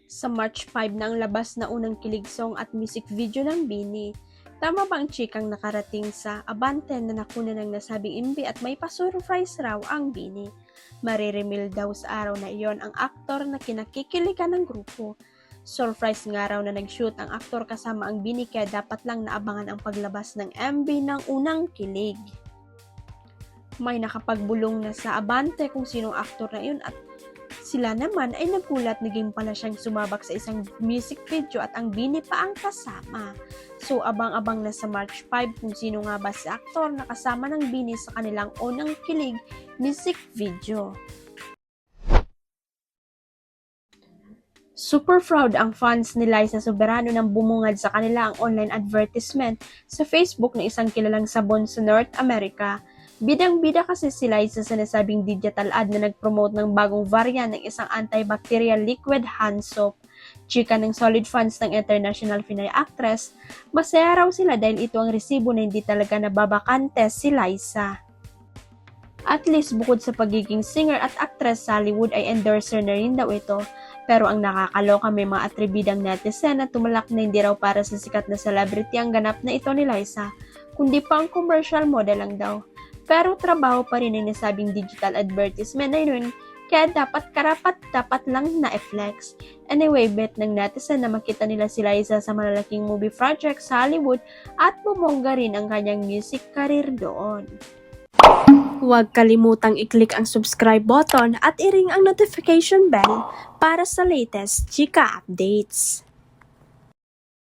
Sa March 5 na ang labas na unang kilig song at music video ng BINI. Tama ba ang chikang nakarating sa Abante na nakuna ng nasabing imbi at may pasurprise raw ang BINI? Mariremil daw sa araw na iyon ang aktor na kinakikiligan ng grupo. Surprise nga raw na nag-shoot ang aktor kasama ang BINI kaya dapat lang naabangan ang paglabas ng MV ng unang kilig. May nakapagbulong na sa Abante kung sinong aktor na iyon at sila naman ay nagulat, naging pala siyang sumabak sa isang music video at ang BINI pa ang kasama. So abang-abang na sa March 5 kung sino nga ba si aktor na kasama ng BINI sa kanilang unang kilig music video. Super proud ang fans ni Liza Soberano nang bumungad sa kanila ang online advertisement sa Facebook ng isang kilalang sabon sa North America. Bidang-bida kasi si Liza sa nasabing digital ad na nag-promote ng bagong variant ng isang antibacterial liquid hand soap. Chika ng solid fans ng international Pinay actress, masaya raw sila dahil ito ang resibo na hindi talaga nababakante si Liza. At least bukod sa pagiging singer at actress sa Hollywood ay endorser na rin daw ito. Pero ang nakakaloka, may mga atribidang netizen na tumalak na hindi raw para sa sikat na celebrity ang ganap na ito ni Liza, kundi pang commercial model lang daw. Pero trabaho pa rin ang nasabing digital advertisement na yun, kaya dapat lang na-flex. Anyway, bet ng netizen na makita nila si Liza sa malalaking movie project sa Hollywood at bumongga rin ang kanyang music career doon. Huwag kalimutang i-click ang subscribe button at i-ring ang notification bell para sa latest chika updates.